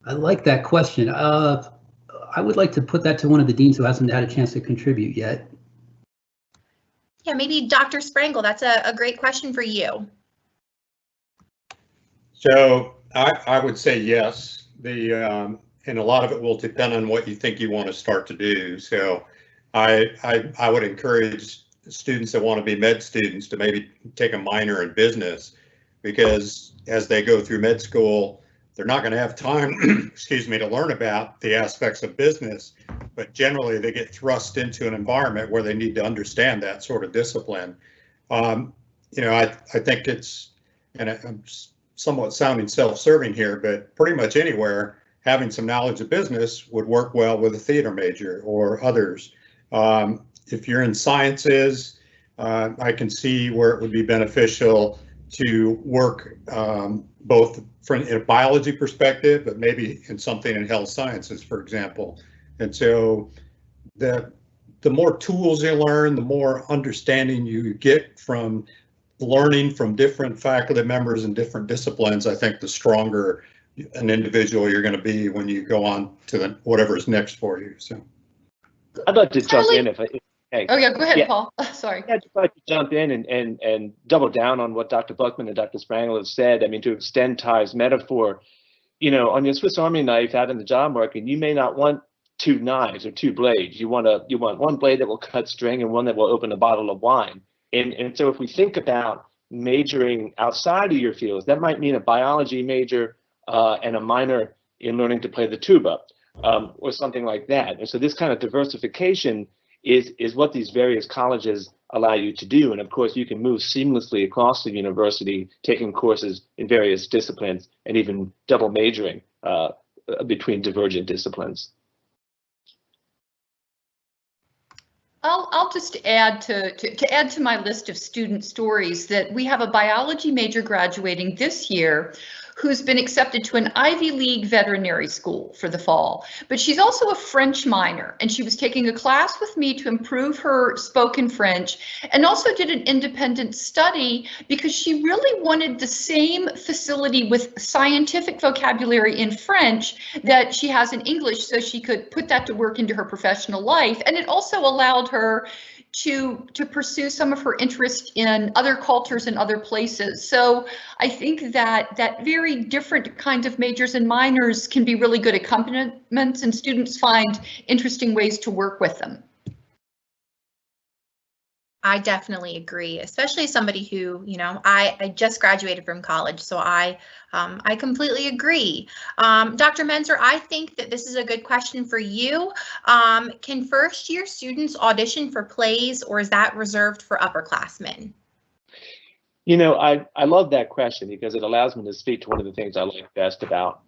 I like that question. I would like to put that to one of the deans who hasn't had a chance to contribute yet. Yeah, maybe Dr. Sprangle, that's a great question for you. So I would say yes. And a lot of it will depend on what you think you want to start to do. So I would encourage students that want to be med students to maybe take a minor in business, because as they go through med school, they're not going to have time, excuse me, to learn about the aspects of business, but generally they get thrust into an environment where they need to understand that sort of discipline. I think it's, and I'm somewhat sounding self-serving here, but pretty much anywhere, having some knowledge of business would work well with a theater major or others. If you're in sciences, I can see where it would be beneficial to work both from in a biology perspective, but maybe in something in health sciences, for example. And so the more tools you learn, the more understanding you get from learning from different faculty members in different disciplines, I think the stronger an individual you're going to be when you go on to whatever is next for you. So I'd like to jump in if I. Hey. Oh yeah, go ahead, Paul. Sorry. I'd just like to jump in and double down on what Dr. Buckman and Dr. Sprangle have said. I mean, to extend Ty's metaphor, you know, on your Swiss Army knife out in the job market, you may not want two knives or two blades. You want one blade that will cut string and one that will open a bottle of wine. And so if we think about majoring outside of your fields, that might mean a biology major and a minor in learning to play the tuba or something like that. And so this kind of diversification is what these various colleges allow you to do. And of course, you can move seamlessly across the university, taking courses in various disciplines and even double majoring between divergent disciplines. I'll just add to add to my list of student stories that we have a biology major graduating this year who's been accepted to an Ivy League veterinary school for the fall. But she's also a French minor, and she was taking a class with me to improve her spoken French, and also did an independent study because she really wanted the same facility with scientific vocabulary in French that she has in English, so she could put that to work into her professional life. And it also allowed her to pursue some of her interest in other cultures and other places. So I think that very different kinds of majors and minors can be really good accompaniments, and students find interesting ways to work with them. I definitely agree, especially somebody who, you know, I just graduated from college, so I completely agree. Dr. Menzer, I think that this is a good question for you. Can first-year students audition for plays, or is that reserved for upperclassmen? You know, I love that question because it allows me to speak to one of the things I like best about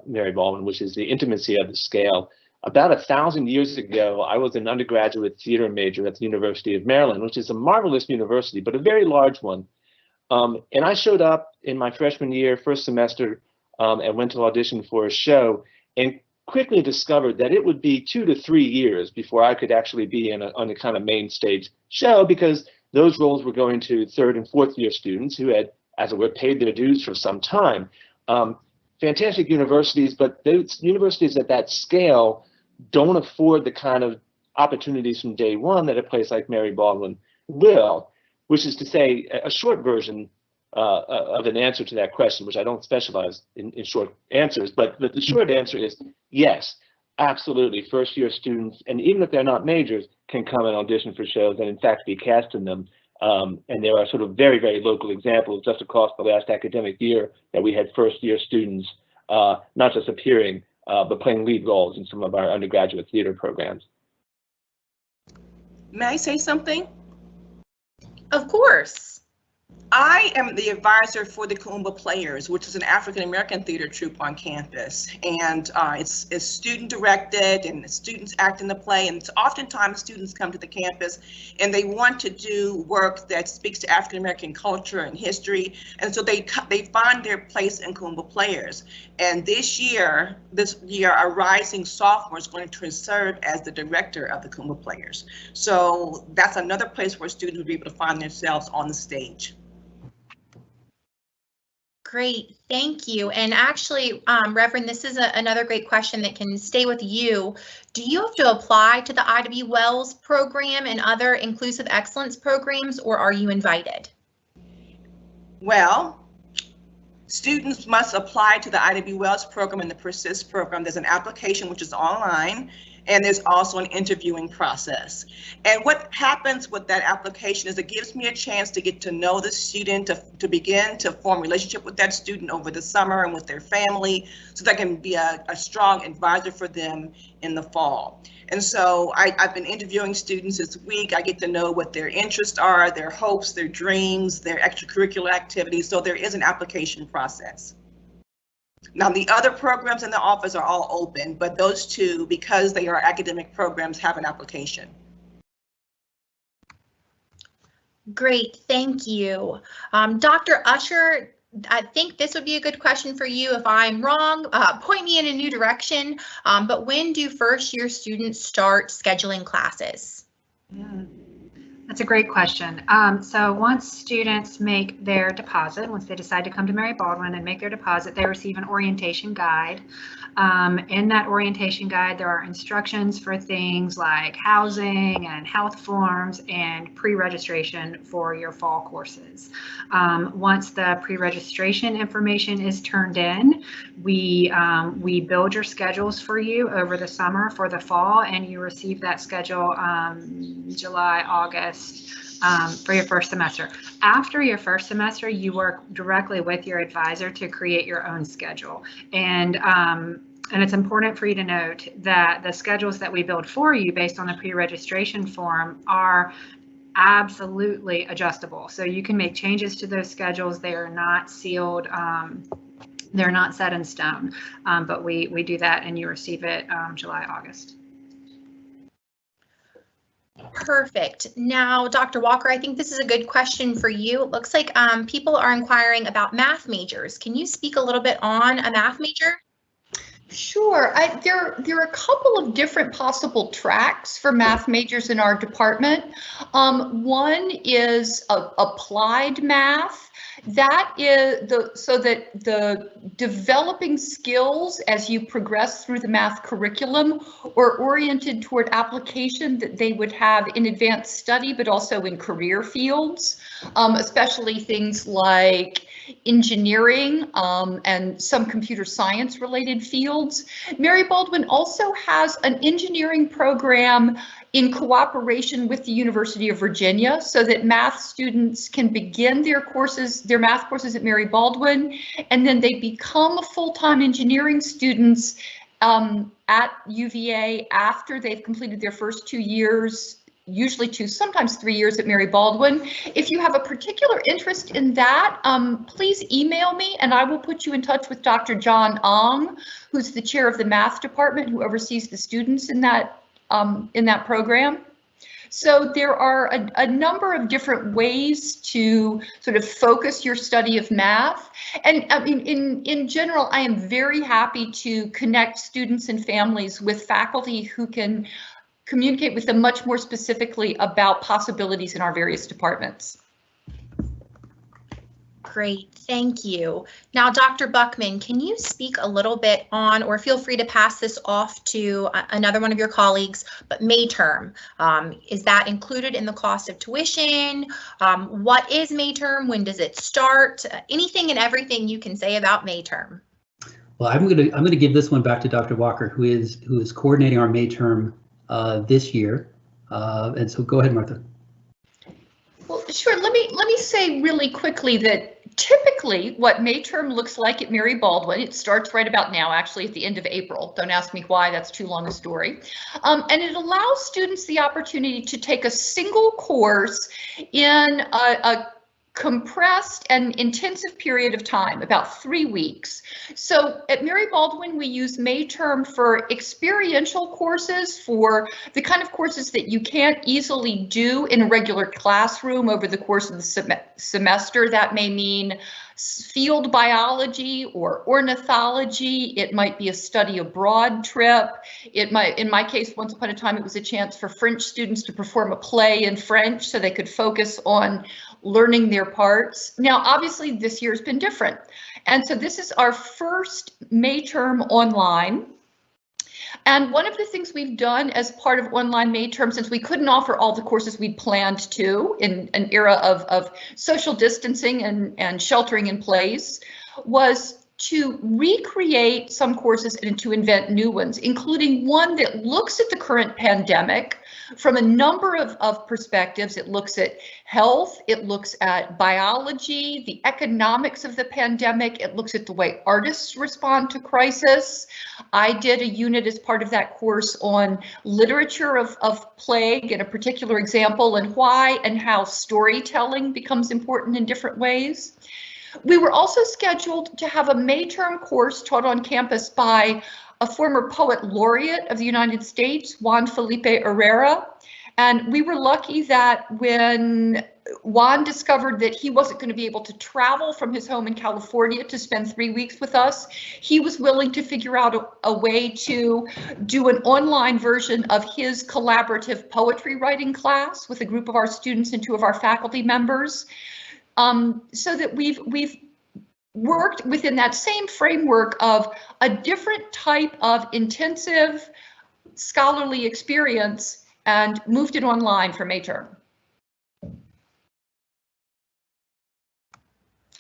Mary Baldwin, which is the intimacy of the scale. About 1,000 years ago, I was an undergraduate theater major at the University of Maryland, which is a marvelous university, but a very large one. And I showed up in my freshman year, first semester, and went to audition for a show, and quickly discovered that it would be 2 to 3 years before I could actually be on a kind of main stage show, because those roles were going to 3rd and 4th year students who had, as it were, paid their dues for some time. Fantastic universities, but those universities at that scale don't afford the kind of opportunities from day one that a place like Mary Baldwin will, which is to say a short version of an answer to that question, which I don't specialize in short answers, but the short answer is yes, absolutely. First year students, and even if they're not majors, can come and audition for shows and in fact be cast in them. And there are sort of very, very local examples just across the last academic year that we had first year students not just appearing, but playing lead roles in some of our undergraduate theater programs. May I say something? Of course. I am the advisor for the Kumba Players, which is an African-American theater troupe on campus. And it's student directed, and students act in the play. And oftentimes students come to the campus and they want to do work that speaks to African-American culture and history. And so they find their place in Kumba Players. And this year, our rising sophomore is going to serve as the director of the Kumba Players. So that's another place where students will be able to find themselves on the stage. Great, thank you. And actually, Reverend, this is another great question that can stay with you. Do you have to apply to the ITB Wells Program and other inclusive excellence programs, or are you invited? Well, students must apply to the ITB Wells Program and the Persist program. There's an application which is online, and there's also an interviewing process. And what happens with that application is it gives me a chance to get to know the student, to begin to form a relationship with that student over the summer and with their family, so that I can be a strong advisor for them in the fall. And so I've been interviewing students this week. I get to know what their interests are, their hopes, their dreams, their extracurricular activities. So there is an application process. Now, the other programs in the office are all open, but those two, because they are academic programs, have an application. Great, thank you. Dr. Usher, I think this would be a good question for you. If I'm wrong, point me in a new direction. But when do first year students start scheduling classes? That's a great question. So once students make their deposit, once they decide to come to Mary Baldwin and make their deposit, they receive an orientation guide. In that orientation guide, there are instructions for things like housing and health forms and pre-registration for your fall courses. Once the pre-registration information is turned in, we build your schedules for you over the summer for the fall, and you receive that schedule July, August, for your first semester. After your first semester, you work directly with your advisor to create your own schedule. And it's important for you to note that the schedules that we build for you based on the pre-registration form are absolutely adjustable. So you can make changes to those schedules. They are not sealed. They're not set in stone, but we do that, and you receive it July, August. Perfect. Now, Dr. Walker, I think this is a good question for you. It looks like people are inquiring about math majors. Can you speak a little bit on a math major? Sure. There are a couple of different possible tracks for math majors in our department. One is applied math. That is so that the developing skills as you progress through the math curriculum are oriented toward application that they would have in advanced study, but also in career fields, especially things like engineering and some computer science related fields. Mary Baldwin also has an engineering program in cooperation with the University of Virginia, so that math students can begin their math courses at Mary Baldwin, and then they become full-time engineering students at UVA after they've completed their first 2 years, usually 2, sometimes 3 years at Mary Baldwin. If you have a particular interest in that, please email me and I will put you in touch with Dr. John Ong, who's the chair of the math department, who oversees the students in that program. So there are a number of different ways to sort of focus your study of math. And I mean, in general, I am very happy to connect students and families with faculty who can communicate with them much more specifically about possibilities in our various departments. Great, thank you. Now, Dr. Buckman, can you speak a little bit on, or feel free to pass this off to another one of your colleagues, but May term, is that included in the cost of tuition? What is May term? When does it start? Anything and everything you can say about May term. Well, I'm gonna give this one back to Dr. Walker, who is coordinating our May term this year. And so go ahead, Martha. Well, sure. Let me say really quickly that typically what May term looks like at Mary Baldwin, it starts right about now, actually at the end of April. Don't ask me why, that's too long a story. And it allows students the opportunity to take a single course in a compressed and intensive period of time, about 3 weeks. So at Mary Baldwin, we use May term for experiential courses, for the kind of courses that you can't easily do in a regular classroom over the course of the semester. That may mean field biology or ornithology. It might be a study abroad trip. It might, in my case, once upon a time, it was a chance for French students to perform a play in French so they could focus on learning their parts. Now, obviously, this year has been different. And so this is our first May term online. And one of the things we've done as part of online May term, since we couldn't offer all the courses we'd planned to in an era of social distancing and sheltering in place, was to recreate some courses and to invent new ones, including one that looks at the current pandemic from a number of perspectives. It looks at health, it looks at biology, the economics of the pandemic, it looks at the way artists respond to crisis. I did a unit as part of that course on literature of plague and a particular example, and why and how storytelling becomes important in different ways. We were also scheduled to have a May term course taught on campus by a former poet laureate of the United States, Juan Felipe Herrera, And we were lucky that when Juan discovered that he wasn't going to be able to travel from his home in California to spend 3 weeks with us, he was willing to figure out a way to do an online version of his collaborative poetry writing class with a group of our students and 2 of our faculty members, so that we've worked within that same framework of a different type of intensive scholarly experience and moved it online for May term.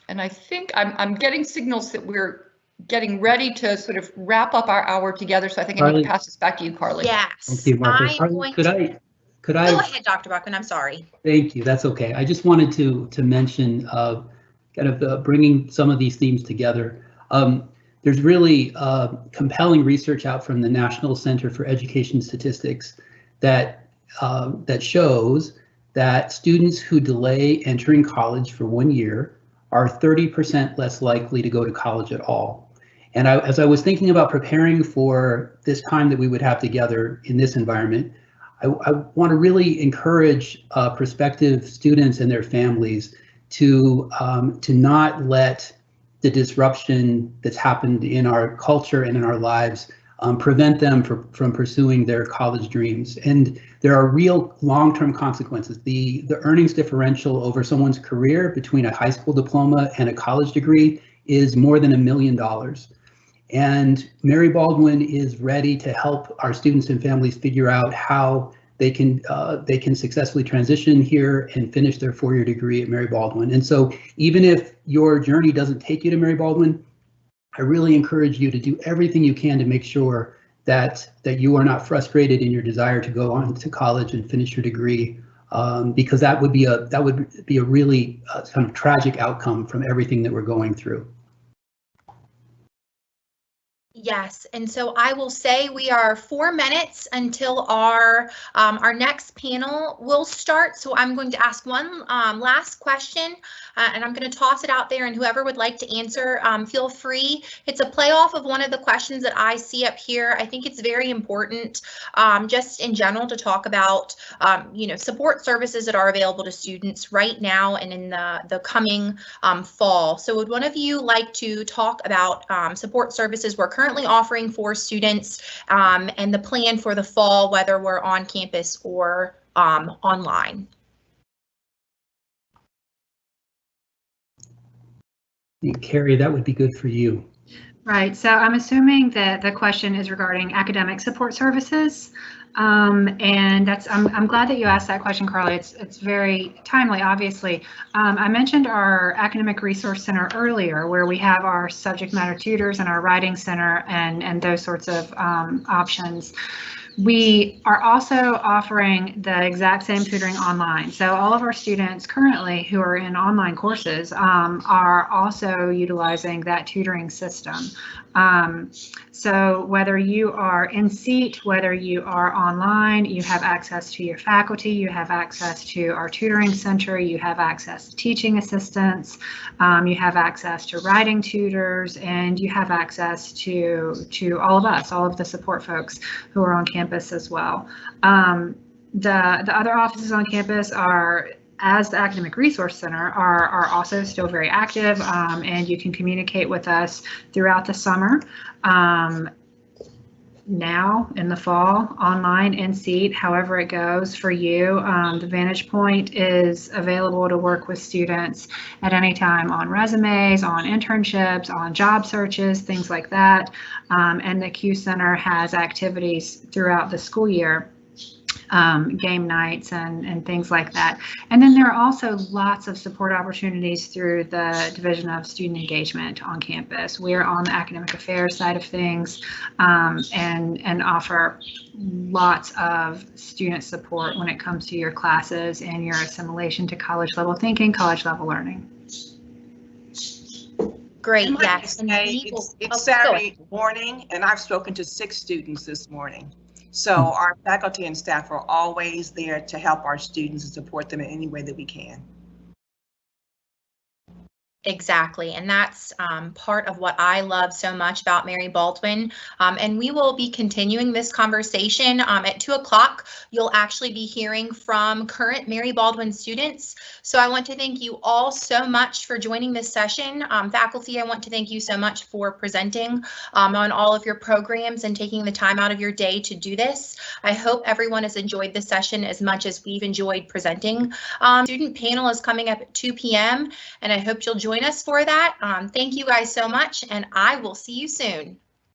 And I think I'm getting signals that we're getting ready to sort of wrap up our hour together. So I think I need to pass this back to you, Carly. Yes. Thank you, Martha. Carly, could I? Go ahead, Dr. Buckman. I'm sorry. Thank you. That's okay. I just wanted to mention kind of bringing some of these themes together. There's really compelling research out from the National Center for Education Statistics that shows that students who delay entering college for 1 year are 30% less likely to go to college at all. And as I was thinking about preparing for this time that we would have together in this environment, I want to really encourage prospective students and their families to not let the disruption that's happened in our culture and in our lives prevent them from pursuing their college dreams. And there are real long-term consequences. The earnings differential over someone's career between a high school diploma and a college degree is more than $1 million. And Mary Baldwin is ready to help our students and families figure out how they can successfully transition here and finish their 4-year degree at Mary Baldwin. And so even if your journey doesn't take you to Mary Baldwin, I really encourage you to do everything you can to make sure that you are not frustrated in your desire to go on to college and finish your degree, because that would be a really kind of tragic outcome from everything that we're going through. Yes, and so I will say we are 4 minutes until our next panel will start. So I'm going to ask one last question, and I'm going to toss it out there, and whoever would like to answer, feel free. It's a playoff of one of the questions that I see up here. I think it's very important, just in general, to talk about support services that are available to students right now and in the coming fall. So would one of you like to talk about support services we're currently offering for students and the plan for the fall, whether we're on campus or online? Carrie, that would be good for you. Right, so I'm assuming that the question is regarding academic support services. And I'm glad that you asked that question, Carly. It's very timely, obviously. I mentioned our Academic Resource Center earlier, where we have our subject matter tutors and our writing center and those sorts of options. We are also offering the exact same tutoring online. So all of our students currently who are in online courses are also utilizing that tutoring system. So whether you are in seat, whether you are online, you have access to your faculty, you have access to our tutoring center, you have access to teaching assistants, you have access to writing tutors, and you have access to all of us, all of the support folks who are on campus as well. The other offices on campus are, as the Academic Resource Center, are also still very active, and you can communicate with us throughout the summer, now in the fall, online, in seat, however it goes for you. The Vantage Point is available to work with students at any time on resumes, on internships, on job searches, things like that. And the Q Center has activities throughout the school year, game nights and things like that. And then there are also lots of support opportunities through the Division of Student Engagement on campus. We're on the academic affairs side of things, and offer lots of student support when it comes to your classes and your assimilation to college level thinking, college level learning. Great, And yes. It's Saturday morning, and I've spoken to 6 students this morning. So our faculty and staff are always there to help our students and support them in any way that we can. Exactly, and that's part of what I love so much about Mary Baldwin. And we will be continuing this conversation at 2 o'clock. You'll actually be hearing from current Mary Baldwin students. So I want to thank you all so much for joining this session. Faculty, I want to thank you so much for presenting on all of your programs and taking the time out of your day to do this. I hope everyone has enjoyed this session as much as we've enjoyed presenting. Student panel is coming up at 2 p.m. and I hope you'll join us for that. Thank you guys so much, and I will see you soon.